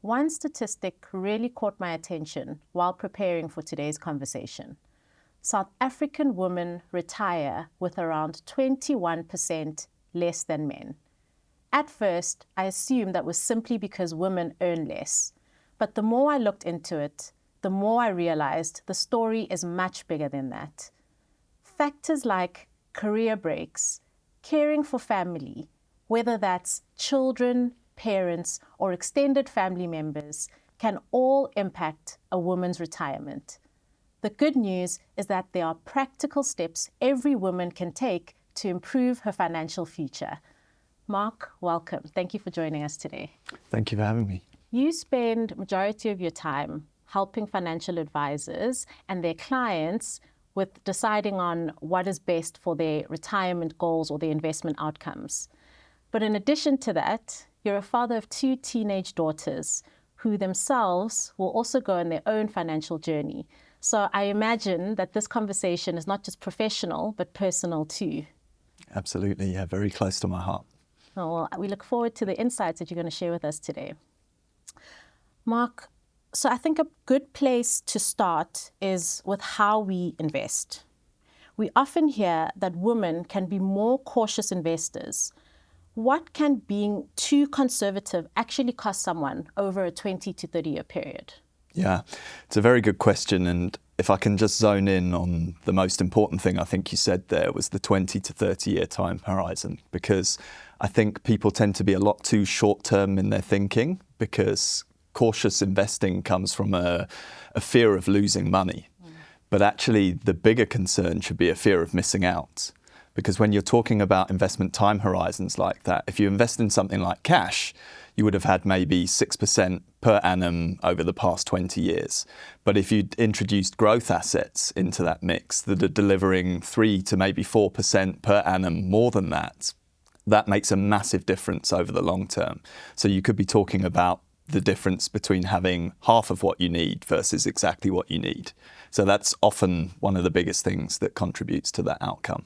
One statistic really caught my attention while preparing for today's conversation. South African women retire with around 21% less than men. At first, I assumed that was simply because women earn less. But the more I looked into it, the more I realized the story is much bigger than that. Factors like career breaks, caring for family, whether that's children, parents, or extended family members, can all impact a woman's retirement. The good news is that there are practical steps every woman can take to improve her financial future. Marc, welcome. Thank you for joining us today. Thank you for having me. You spend majority of your time helping financial advisors and their clients with deciding on what is best for their retirement goals or their investment outcomes. But in addition to that, you're a father of 2 teenage daughters who themselves will also go on their own financial journey. So I imagine that this conversation is not just professional, but personal too. Absolutely, yeah, very close to my heart. Oh, well, we look forward to the insights that you're going to share with us today. Marc, so I think a good place to start is with how we invest. We often hear that women can be more cautious investors. What can being too conservative actually cost someone over a 20 to 30-year period? Yeah, it's a very good question. And if I can just zone in on the most important thing I think you said there was the 20 to 30-year time horizon, because I think people tend to be a lot too short-term in their thinking, because cautious investing comes from a fear of losing money. But actually, the bigger concern should be a fear of missing out. Because when you're talking about investment time horizons like that, if you invest in something like cash, you would have had maybe 6% per annum over the past 20 years. But if you'd introduced growth assets into that mix that are delivering 3 to maybe 4% per annum more than that, that makes a massive difference over the long term. So you could be talking about the difference between having half of what you need versus exactly what you need. So that's often one of the biggest things that contributes to that outcome.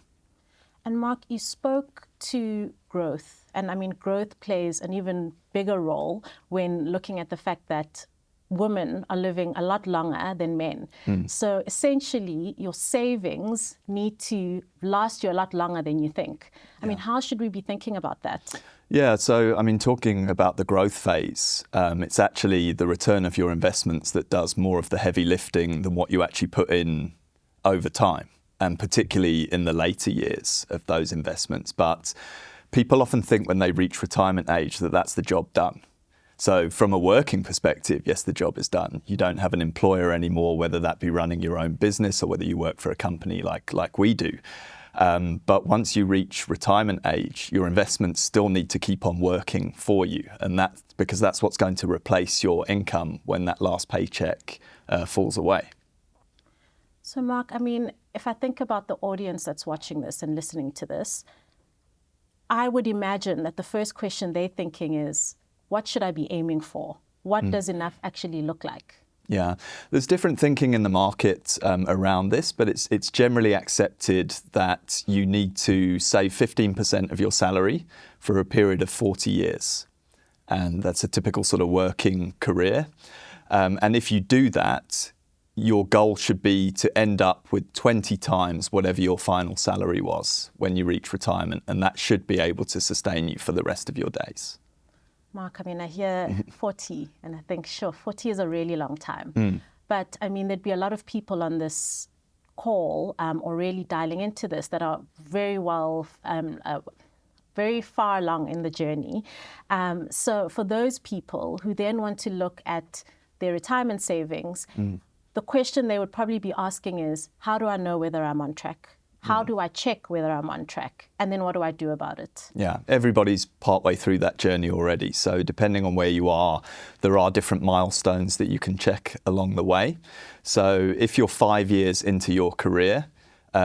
And Marc, you spoke to growth, and I mean, growth plays an even bigger role when looking at the fact that women are living a lot longer than men. So essentially, your savings need to last you a lot longer than you think. I mean, how should we be thinking about that? Yeah, so I mean, talking about the growth phase, it's actually the return of your investments that does more of the heavy lifting than what you actually put in over time, and particularly in the later years of those investments. But people often think when they reach retirement age that that's the job done. So from a working perspective, yes, the job is done. You don't have an employer anymore, whether that be running your own business or whether you work for a company like we do. But once you reach retirement age, your investments still need to keep on working for you. And that's because that's what's going to replace your income when that last paycheck falls away. So Marc, I mean, if I think about the audience that's watching this and listening to this, I would imagine that the first question they're thinking is, what should I be aiming for? What does enough actually look like? Yeah, there's different thinking in the market around this, but it's generally accepted that you need to save 15% of your salary for a period of 40 years. And that's a typical sort of working career. And if you do that, your goal should be to end up with 20 times whatever your final salary was when you reach retirement. And that should be able to sustain you for the rest of your days. Marc, I mean, I hear 40 and I think, sure, 40 is a really long time. But I mean, there'd be a lot of people on this call or really dialing into this that are very well, very far along in the journey. So for those people who then want to look at their retirement savings, the question they would probably be asking is, how do I know whether I'm on track? How do I check whether I'm on track? And then what do I do about it? Yeah, everybody's partway through that journey already. So depending on where you are, there are different milestones that you can check along the way. So if you're 5 years into your career,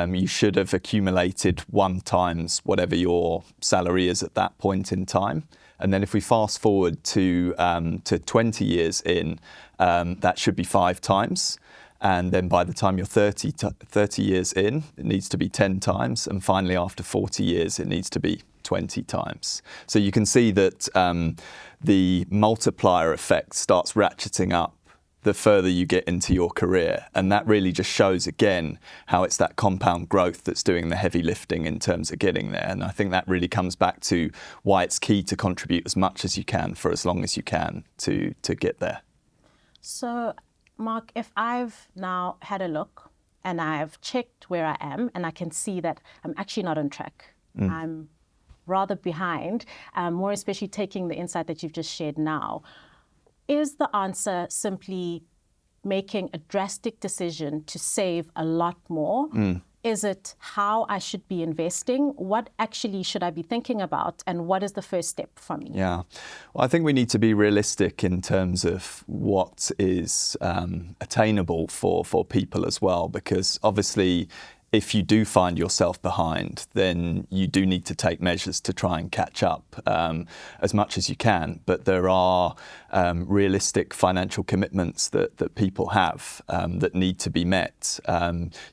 you should have accumulated 1 times whatever your salary is at that point in time. And then if we fast forward to 20 years in, that should be 5 times. And then by the time you're 30 years in, it needs to be 10 times. And finally, after 40 years, it needs to be 20 times. So you can see that the multiplier effect starts ratcheting up the further you get into your career. And that really just shows, again, how it's that compound growth that's doing the heavy lifting in terms of getting there. And I think that really comes back to why it's key to contribute as much as you can for as long as you can to get there. So, Marc, if I've now had a look and I've checked where I am and I can see that I'm actually not on track, I'm rather behind, more especially taking the insight that you've just shared now, is the answer simply making a drastic decision to save a lot more? Is it how I should be investing? What actually should I be thinking about? And what is the first step for me? Yeah, well, I think we need to be realistic in terms of what is attainable for people as well, because obviously if you do find yourself behind, then you do need to take measures to try and catch up as much as you can. But there are realistic financial commitments that people have that need to be met.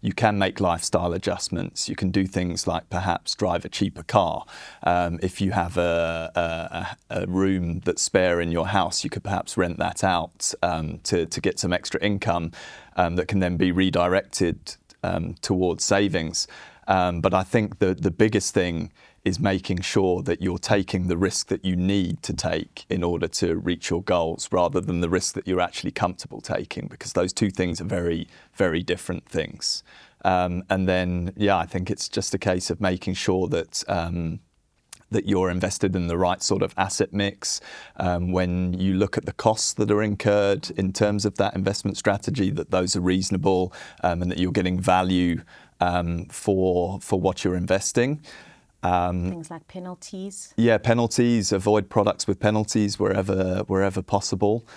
You can make lifestyle adjustments. You can do things like perhaps drive a cheaper car. If you have a room that's spare in your house, you could perhaps rent that out to get some extra income that can then be redirected towards savings. But I think the biggest thing is making sure that you're taking the risk that you need to take in order to reach your goals, rather than the risk that you're actually comfortable taking, because those two things are very, very different things. And then, I think it's just a case of making sure that that you're invested in the right sort of asset mix. When you look at the costs that are incurred in terms of that investment strategy, that those are reasonable, and that you're getting value for what you're investing. Things like penalties. Yeah, penalties. Avoid products with penalties wherever possible.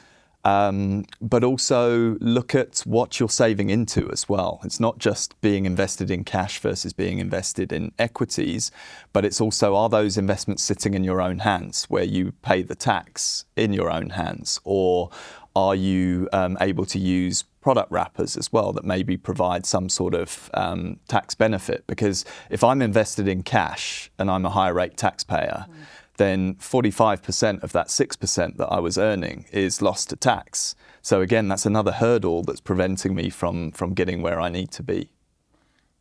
But also look at what you're saving into as well. It's not just being invested in cash versus being invested in equities, but it's also, are those investments sitting in your own hands where you pay the tax in your own hands? Or are you able to use product wrappers as well that maybe provide some sort of tax benefit? Because if I'm invested in cash and I'm a high rate taxpayer, then 45% of that 6% that I was earning is lost to tax. So again, that's another hurdle that's preventing me from getting where I need to be.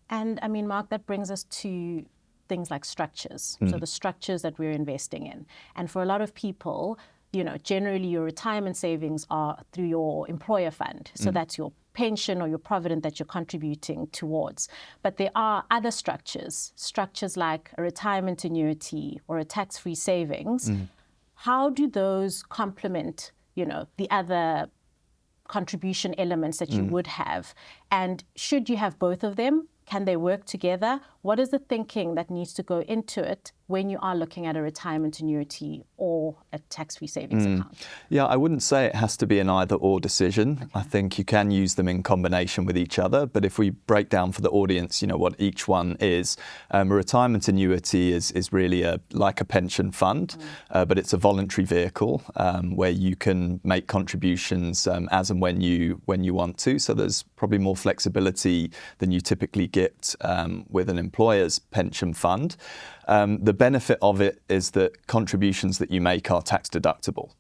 And I mean, Marc, that brings us to things like structures. So the structures that we're investing in. And for a lot of people, generally your retirement savings are through your employer fund. So that's your pension or your provident that you're contributing towards. But there are other structures like a retirement annuity or a tax-free savings. How do those complement, the other contribution elements that you would have? And should you have both of them? Can they work together? What is the thinking that needs to go into it when you are looking at a retirement annuity or a tax-free savings account? Yeah, I wouldn't say it has to be an either-or decision. Okay. I think you can use them in combination with each other. But if we break down for the audience, what each one is, a retirement annuity is really like a pension fund, but it's a voluntary vehicle where you can make contributions as and when you want to. So there's probably more flexibility than you typically get with an employer's pension fund. The benefit of it is that contributions that you make are tax deductible.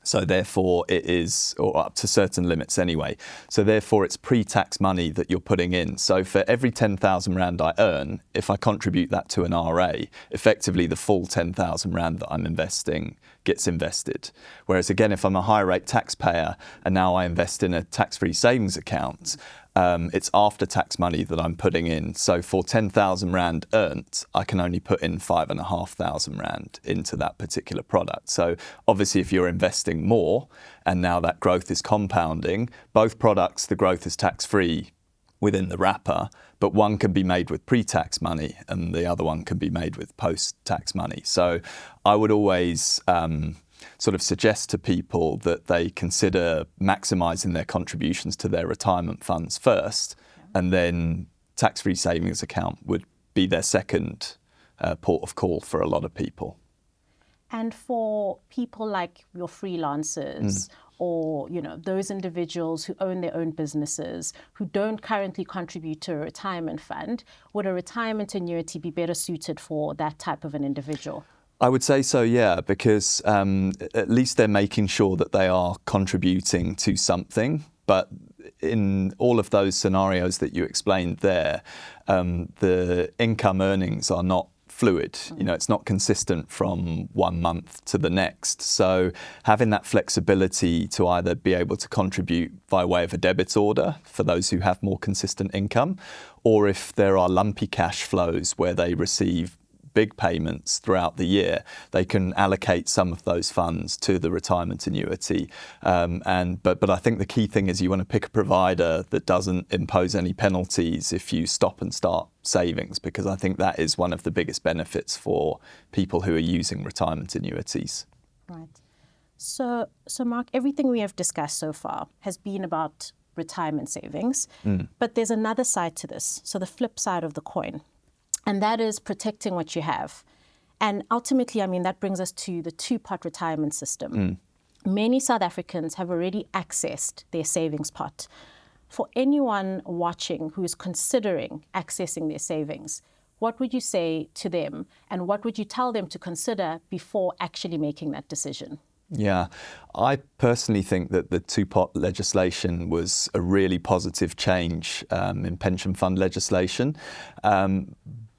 So therefore it is, or up to certain limits anyway. So therefore it's pre-tax money that you're putting in. So for every 10,000 Rand I earn, if I contribute that to an RA, effectively the full 10,000 Rand that I'm investing gets invested. Whereas again, if I'm a high rate taxpayer and now I invest in a tax-free savings account, it's after-tax money that I'm putting in. So for 10,000 Rand earned, I can only put in 5,500 Rand into that particular product. So obviously if you're investing more and now that growth is compounding, both products, the growth is tax-free within the wrapper, but one can be made with pre-tax money and the other one can be made with post-tax money. So I would always sort of suggest to people that they consider maximising their contributions to their retirement funds first, and then tax-free savings account would be their second port of call for a lot of people. And for people like your freelancers or, those individuals who own their own businesses, who don't currently contribute to a retirement fund, would a retirement annuity be better suited for that type of an individual? I would say so, yeah, because at least they're making sure that they are contributing to something. But in all of those scenarios that you explained there, the income earnings are not fluid. It's not consistent from one month to the next. So having that flexibility to either be able to contribute by way of a debit order for those who have more consistent income, or if there are lumpy cash flows where they receive big payments throughout the year, they can allocate some of those funds to the retirement annuity. But I think the key thing is you want to pick a provider that doesn't impose any penalties if you stop and start savings, because I think that is one of the biggest benefits for people who are using retirement annuities. Right. So Marc, everything we have discussed so far has been about retirement savings, but there's another side to this. So the flip side of the coin. And that is protecting what you have. And ultimately, that brings us to the two-pot retirement system. Many South Africans have already accessed their savings pot. For anyone watching who is considering accessing their savings, what would you say to them? And what would you tell them to consider before actually making that decision? Yeah, I personally think that the two-pot legislation was a really positive change in pension fund legislation.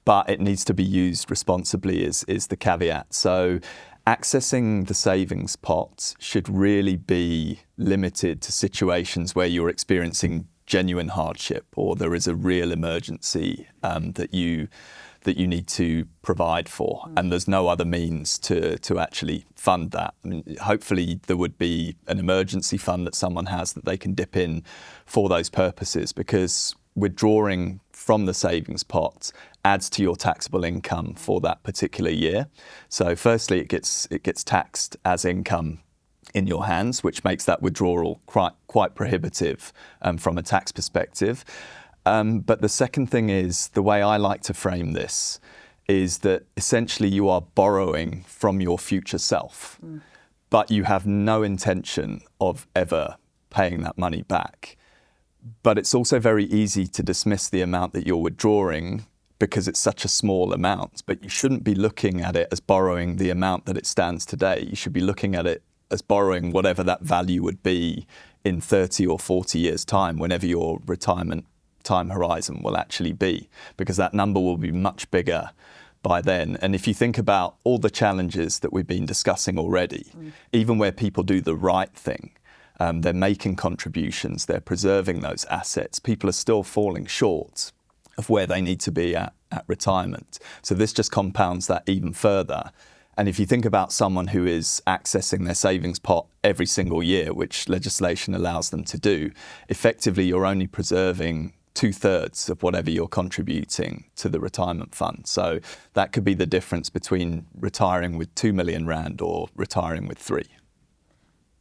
But it needs to be used responsibly is the caveat. So accessing the savings pot should really be limited to situations where you're experiencing genuine hardship or there is a real emergency that you need to provide for, and there's no other means to actually fund that. Hopefully there would be an emergency fund that someone has that they can dip in for those purposes, because withdrawing from the savings pot adds to your taxable income for that particular year. So firstly, it gets taxed as income in your hands, which makes that withdrawal quite prohibitive from a tax perspective. But the second thing is, the way I like to frame this is that essentially you are borrowing from your future self, but you have no intention of ever paying that money back. But it's also very easy to dismiss the amount that you're withdrawing because it's such a small amount. But you shouldn't be looking at it as borrowing the amount that it stands today. You should be looking at it as borrowing whatever that value would be in 30 or 40 years' time, whenever your retirement time horizon will actually be, because that number will be much bigger by then. And if you think about all the challenges that we've been discussing already, even where people do the right thing, they're making contributions, they're preserving those assets, people are still falling short of where they need to be at retirement. So this just compounds that even further. And if you think about someone who is accessing their savings pot every single year, which legislation allows them to do, effectively you're only preserving 2/3 of whatever you're contributing to the retirement fund. So that could be the difference between retiring with 2 million rand or retiring with 3.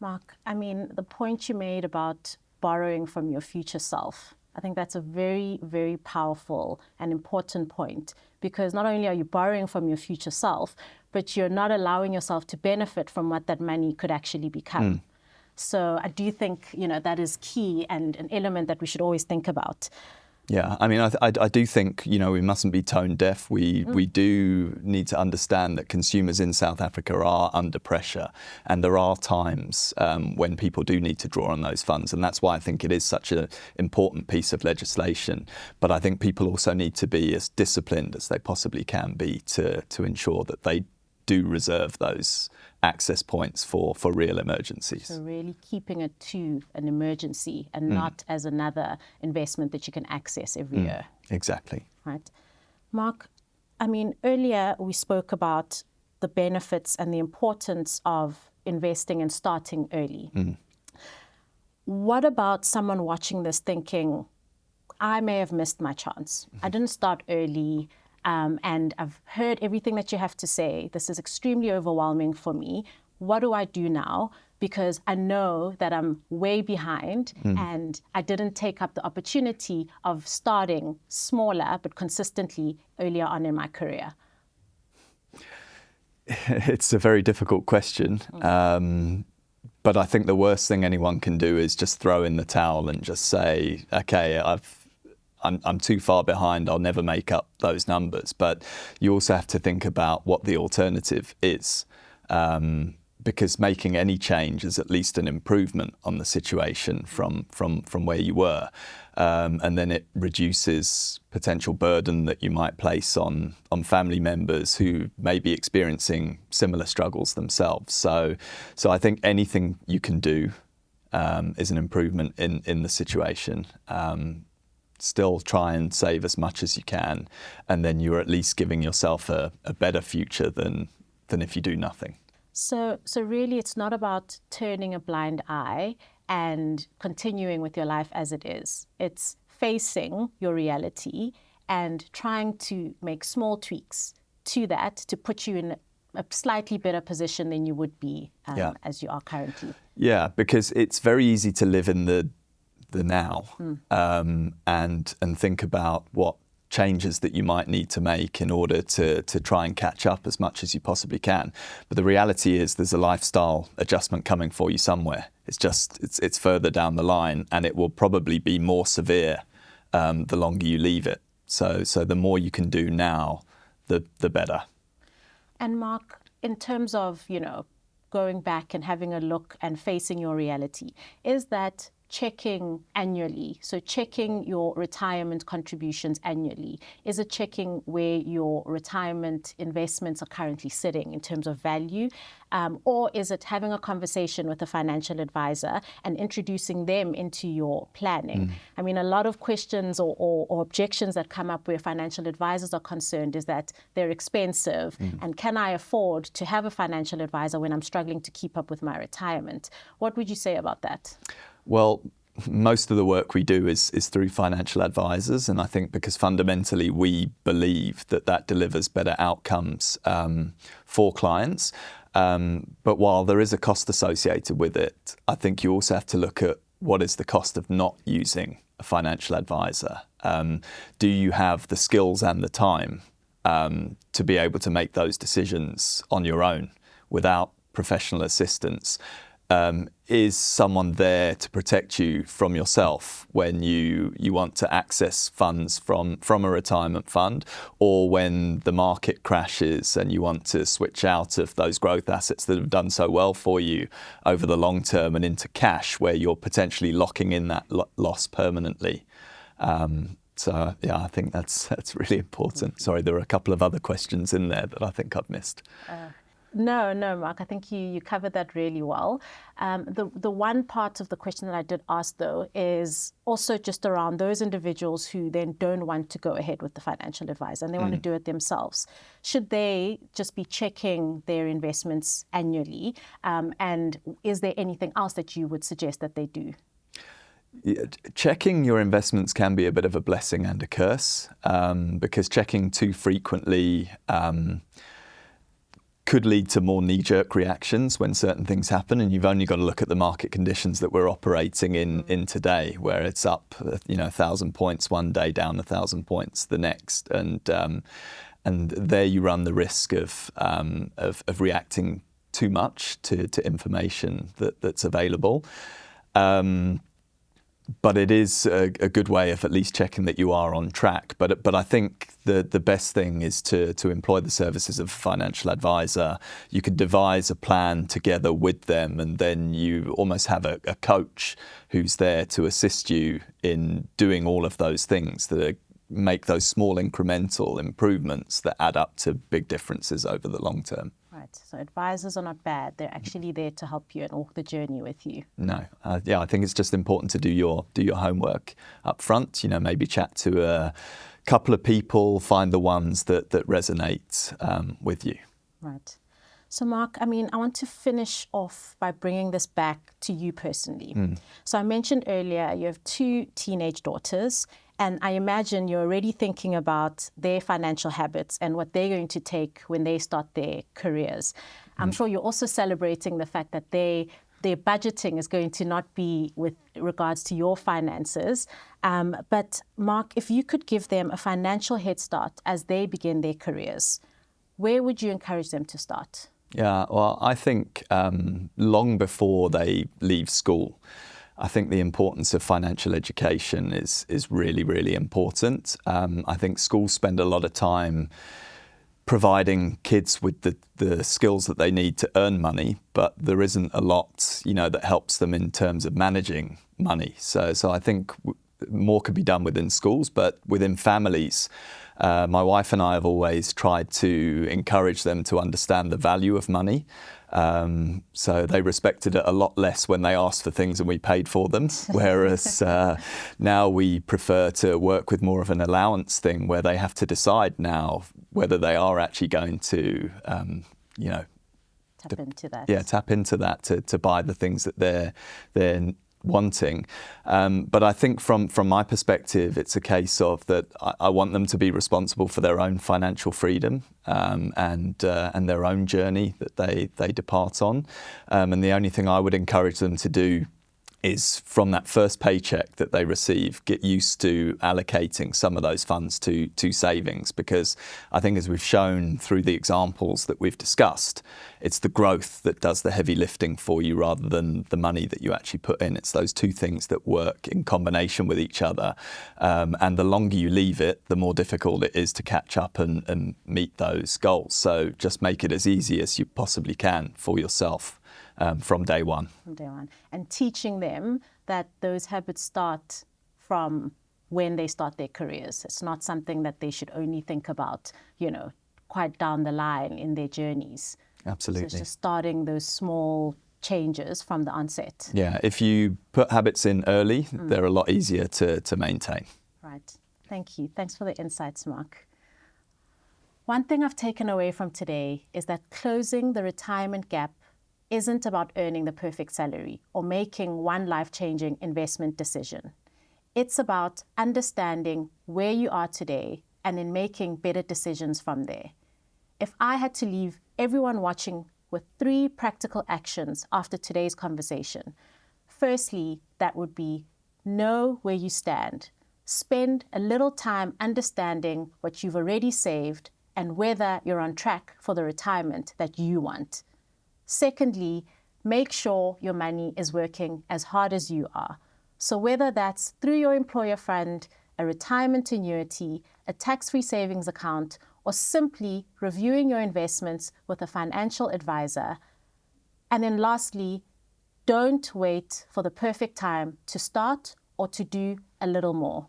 Marc, the point you made about borrowing from your future self, I think that's a very, very powerful and important point, because not only are you borrowing from your future self, but you're not allowing yourself to benefit from what that money could actually become. So I do think, that is key and an element that we should always think about. Yeah, I do think, we mustn't be tone deaf. We do need to understand that consumers in South Africa are under pressure, and there are times when people do need to draw on those funds, and that's why I think it is such an important piece of legislation. But I think people also need to be as disciplined as they possibly can be to ensure that they do reserve those access points for real emergencies. So really keeping it to an emergency and not as another investment that you can access every year. Exactly. Right. Marc, earlier we spoke about the benefits and the importance of investing and starting early. What about someone watching this thinking, I may have missed my chance. I didn't start early. And I've heard everything that you have to say. This is extremely overwhelming for me. What do I do now? Because I know that I'm way behind and I didn't take up the opportunity of starting smaller but consistently earlier on in my career. It's a very difficult question. But I think the worst thing anyone can do is just throw in the towel and just say, okay, I'm too far behind, I'll never make up those numbers. But you also have to think about what the alternative is, because making any change is at least an improvement on the situation from where you were. And then it reduces potential burden that you might place on family members who may be experiencing similar struggles themselves. So I think anything you can do is an improvement in the situation. Still try and save as much as you can, and then you're at least giving yourself a better future than if you do nothing. So really it's not about turning a blind eye and continuing with your life as it is. It's facing your reality and trying to make small tweaks to that to put you in a slightly better position than you would be as you are currently. Yeah, because it's very easy to live in the now and think about what changes that you might need to make in order to try and catch up as much as you possibly can. But the reality is there's a lifestyle adjustment coming for you somewhere. It's further down the line, and it will probably be more severe the longer you leave it. So the more you can do now, the better. And Marc, in terms of, going back and having a look and facing your reality, is that checking annually, so checking your retirement contributions annually, is it checking where your retirement investments are currently sitting in terms of value, or is it having a conversation with a financial advisor and introducing them into your planning? I mean, a lot of questions or objections that come up where financial advisors are concerned is that they're expensive, and can I afford to have a financial advisor when I'm struggling to keep up with my retirement? What would you say about that? Well, most of the work we do is through financial advisors, and I think because fundamentally we believe that delivers better outcomes for clients. But while there is a cost associated with it, I think you also have to look at what is the cost of not using a financial advisor. Do you have the skills and the time to be able to make those decisions on your own without professional assistance? Is someone there to protect you from yourself when you want to access funds from a retirement fund, or when the market crashes and you want to switch out of those growth assets that have done so well for you over the long term and into cash where you're potentially locking in that loss permanently? So yeah, I think that's really important. Sorry, there are a couple of other questions in there that I think I've missed. No, Marc, I think you covered that really well. The one part of the question that I did ask, though, is also just around those individuals who then don't want to go ahead with the financial advisor and they want to do it themselves. Should they just be checking their investments annually? And is there anything else that you would suggest that they do? Yeah, checking your investments can be a bit of a blessing and a curse, because checking too frequently could lead to more knee-jerk reactions when certain things happen, and you've only got to look at the market conditions that we're operating in today, where it's up 1,000 points one day, down 1,000 points the next, and there you run the risk of reacting too much to information that's available. But it is a good way of at least checking that you are on track. But I think the best thing is to employ the services of a financial advisor. You could devise a plan together with them, and then you almost have a coach who's there to assist you in doing all of those things that make those small incremental improvements that add up to big differences over the long term. Right. So advisors are not bad. They're actually there to help you and walk the journey with you. No. I think it's just important to do your homework up front. Maybe chat to a couple of people, find the ones that resonate with you. Right. So Marc, I want to finish off by bringing this back to you personally. So I mentioned earlier you have 2 teenage daughters, and I imagine you're already thinking about their financial habits and what they're going to take when they start their careers. I'm sure you're also celebrating the fact that their budgeting is going to not be with regards to your finances. But Marc, if you could give them a financial head start as they begin their careers, where would you encourage them to start? Yeah, well, I think long before they leave school, I think the importance of financial education is really, really important. I think schools spend a lot of time providing kids with the skills that they need to earn money, but there isn't a lot, that helps them in terms of managing money. So I think more could be done within schools, but within families. My wife and I have always tried to encourage them to understand the value of money. So they respected it a lot less when they asked for things and we paid for them. Whereas now we prefer to work with more of an allowance thing where they have to decide now whether they are actually going to, Tap into that. Yeah, tap into that to buy the things that they're wanting. But I think from my perspective, it's a case of that I want them to be responsible for their own financial freedom and their own journey that they depart on. And the only thing I would encourage them to do is from that first paycheck that they receive, get used to allocating some of those funds to savings, because I think as we've shown through the examples that we've discussed, it's the growth that does the heavy lifting for you rather than the money that you actually put in. It's those two things that work in combination with each other. And the longer you leave it, the more difficult it is to catch up and meet those goals. So just make it as easy as you possibly can for yourself. From day one. From day one. And teaching them that those habits start from when they start their careers. It's not something that they should only think about, quite down the line in their journeys. Absolutely. So it's just starting those small changes from the onset. Yeah, if you put habits in early, they're a lot easier to maintain. Right. Thank you. Thanks for the insights, Marc. One thing I've taken away from today is that closing the retirement gap isn't about earning the perfect salary or making one life-changing investment decision. It's about understanding where you are today and in making better decisions from there. If I had to leave everyone watching with 3 practical actions after today's conversation, firstly, that would be know where you stand. Spend a little time understanding what you've already saved and whether you're on track for the retirement that you want. Secondly, make sure your money is working as hard as you are. So whether that's through your employer fund, a retirement annuity, a tax-free savings account, or simply reviewing your investments with a financial advisor. And then lastly, don't wait for the perfect time to start or to do a little more.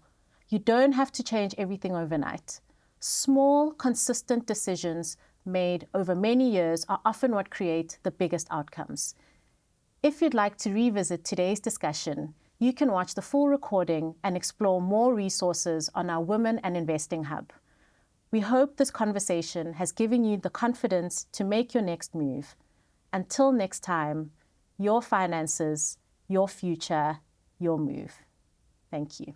You don't have to change everything overnight. Small, consistent decisions made over many years are often what create the biggest outcomes. If you'd like to revisit today's discussion, you can watch the full recording and explore more resources on our Women and Investing Hub. We hope this conversation has given you the confidence to make your next move. Until next time, your finances, your future, your move. Thank you.